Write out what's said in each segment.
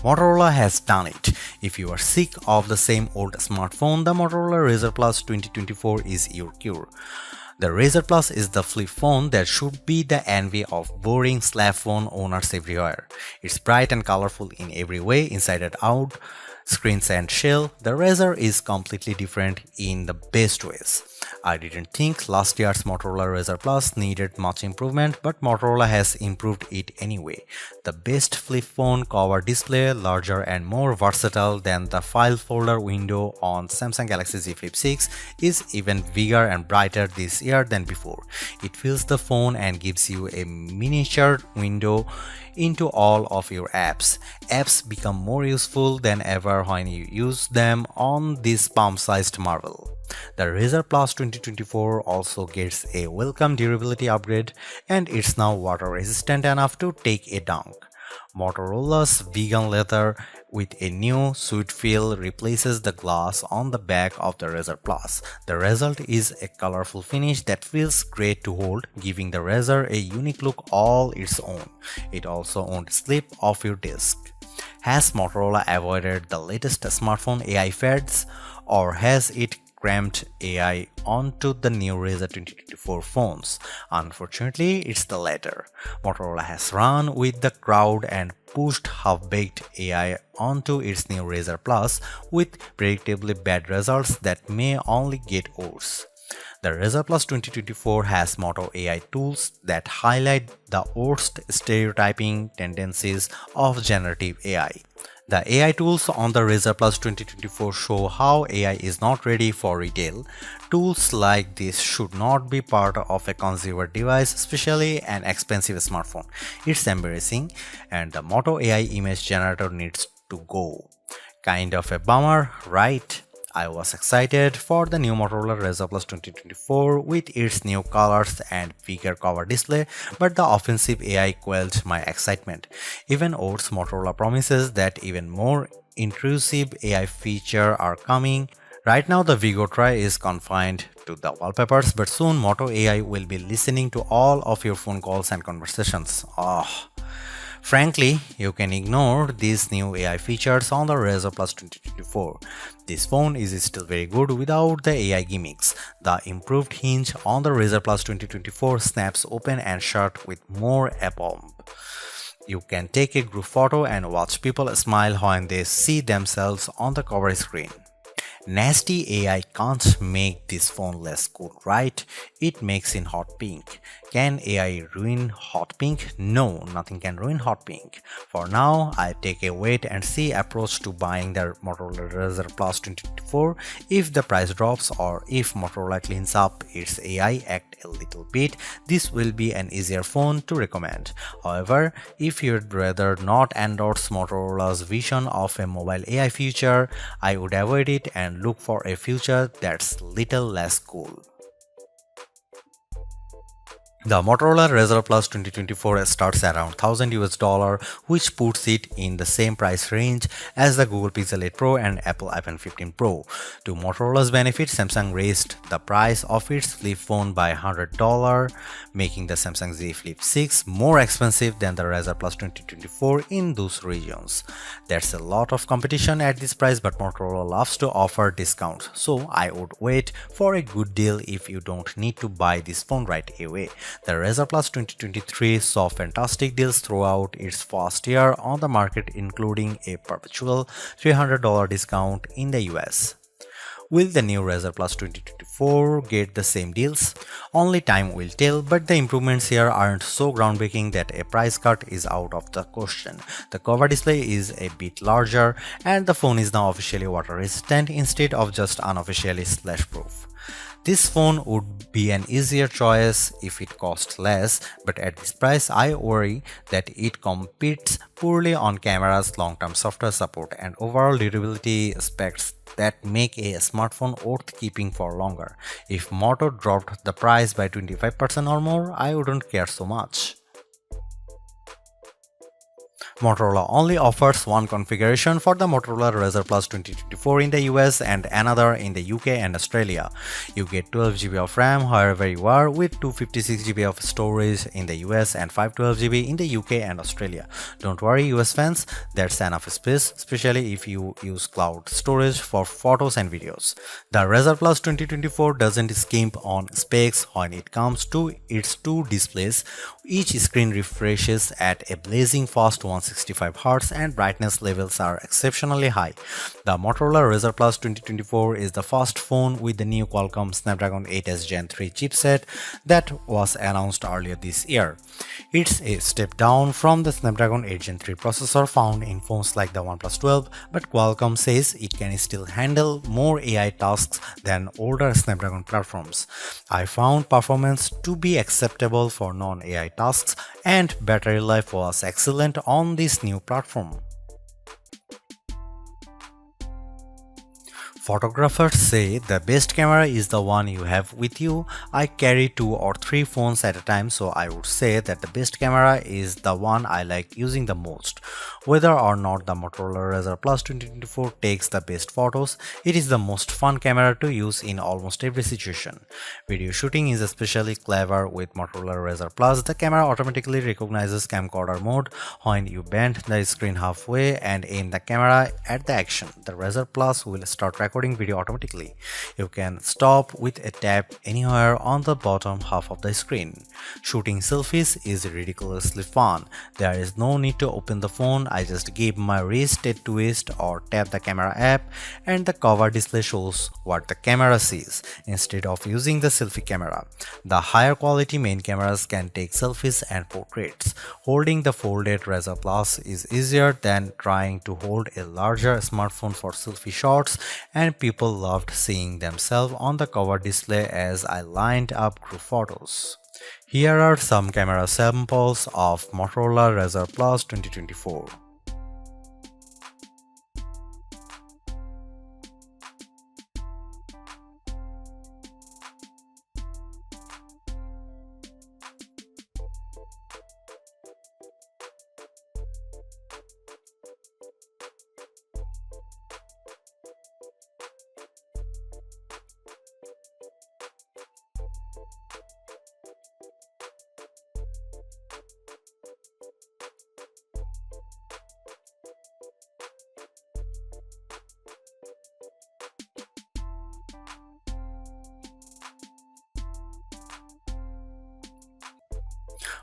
Motorola has done it. If you are sick of the same old smartphone, the Motorola Razr Plus 2024 is your cure. The Razr Plus is the flip phone that should be the envy of boring slab phone owners everywhere. It's bright and colorful in every way, inside and out, screens and shell. The Razr is completely different in the best ways. I didn't think last year's Motorola Razr Plus needed much improvement, but Motorola has improved it anyway. The best flip phone cover display, larger and more versatile than the file folder window on Samsung Galaxy Z Flip 6, is even bigger and brighter this year than before. It fills the phone and gives you a miniature window into all of your apps. Apps become more useful than ever when you use them on this palm-sized marvel. The Razr Plus 2024 also gets a welcome durability upgrade, and it's now water resistant enough to take a dunk. Motorola's vegan leather with a new sweet feel replaces the glass on the back of the Razr Plus. The result is a colorful finish that feels great to hold, giving the Razr a unique look all its own. It also won't slip off your desk. Has Motorola avoided the latest smartphone AI fads, or has it crammed AI onto the new Razr 2024 phones? Unfortunately, it's the latter. Motorola has run with the crowd and pushed half-baked AI onto its new Razr Plus with predictably bad results that may only get worse. The Razr Plus 2024 has Moto AI tools that highlight the worst stereotyping tendencies of generative AI. The AI tools on the Razr Plus 2024 show how AI is not ready for retail. Tools like this should not be part of a consumer device, especially an expensive smartphone. It's embarrassing, and the Moto AI image generator needs to go. Kind of a bummer, right? I was excited for the new Motorola Razr Plus 2024 with its new colors and bigger cover display, but the offensive AI quelled my excitement. Even worse, Motorola promises that even more intrusive AI features are coming. Right now the Vigo Try is confined to the wallpapers, but soon Moto AI will be listening to all of your phone calls and conversations. Frankly, you can ignore these new AI features on the Razr Plus 2024. This phone is still very good without the AI gimmicks. The improved hinge on the Razr Plus 2024 snaps open and shut with more aplomb. You can take a group photo and watch people smile when they see themselves on the cover screen. Nasty AI can't make this phone less cool, right? It makes in hot pink. Can AI ruin hot pink? No, nothing can ruin hot pink. For now, I take a wait and see approach to buying the Motorola Razr Plus 2024. If the price drops or if Motorola cleans up its AI act a little bit, this will be an easier phone to recommend. However, if you'd rather not endorse Motorola's vision of a mobile AI future, I would avoid it and look for a future that's little less cool. The Motorola Razr Plus 2024 starts around $1,000 US, which puts it in the same price range as the Google Pixel 8 Pro and Apple iPhone 15 Pro. To Motorola's benefit, Samsung raised the price of its flip phone by $100, making the Samsung Z Flip 6 more expensive than the Razr Plus 2024 in those regions. There's a lot of competition at this price, but Motorola loves to offer discounts, so I would wait for a good deal if you don't need to buy this phone right away. The Razr Plus 2023 saw fantastic deals throughout its first year on the market, including a perpetual $300 discount in the US. Will the new Razr Plus 2024 get the same deals? Only time will tell, but the improvements here aren't so groundbreaking that a price cut is out of the question. The cover display is a bit larger, and the phone is now officially water resistant instead of just unofficially splash proof. This phone would be an easier choice if it cost less, but at this price I worry that it competes poorly on cameras, long-term software support, and overall durability aspects that make a smartphone worth keeping for longer. If Moto dropped the price by 25% or more, I wouldn't care so much. Motorola only offers one configuration for the Motorola Razr Plus 2024 in the US and another in the UK and Australia. You get 12GB of RAM wherever you are, with 256GB of storage in the US and 512GB in the UK and Australia. Don't worry US fans, that's enough space, especially if you use cloud storage for photos and videos. The Razr Plus 2024 doesn't skimp on specs when it comes to its two displays. Each screen refreshes at a blazing fast 165Hz and brightness levels are exceptionally high. The Motorola Razr Plus 2024 is the first phone with the new Qualcomm Snapdragon 8s Gen 3 chipset that was announced earlier this year. It's a step down from the Snapdragon 8 Gen 3 processor found in phones like the OnePlus 12, but Qualcomm says it can still handle more AI tasks than older Snapdragon platforms. I found performance to be acceptable for non-AI tasks and battery life was excellent on this new platform. Photographers say the best camera is the one you have with you. I carry 2 or 3 phones at a time, so I would say that the best camera is the one I like using the most. Whether or not the Motorola Razr Plus 2024 takes the best photos, it is the most fun camera to use in almost every situation. Video shooting is especially clever with Motorola Razr Plus. The camera automatically recognizes camcorder mode when you bend the screen halfway and aim the camera at the action. The Razr Plus will start recording video automatically. You can stop with a tap anywhere on the bottom half of the screen. Shooting selfies is ridiculously fun. There is no need to open the phone. I just give my wrist a twist or tap the camera app and the cover display shows what the camera sees instead of using the selfie camera. The higher quality main cameras can take selfies and portraits. Holding the folded Razr Plus is easier than trying to hold a larger smartphone for selfie shots, and people loved seeing themselves on the cover display as I lined up group photos. Here are some camera samples of Motorola Razr Plus 2024.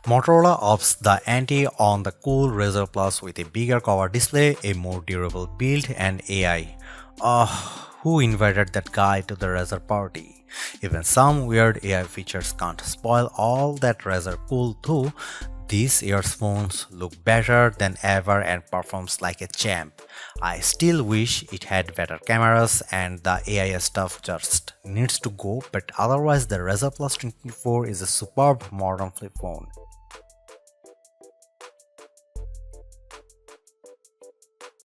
Motorola ups the ante on the cool Razr Plus with a bigger cover display, a more durable build and AI. Who invited that guy to the Razr party? Even some weird AI features can't spoil all that Razr cool too. These year's phones look better than ever and performs like a champ. I still wish it had better cameras and the AI stuff just needs to go, but otherwise the Razr Plus 24 is a superb modern flip phone.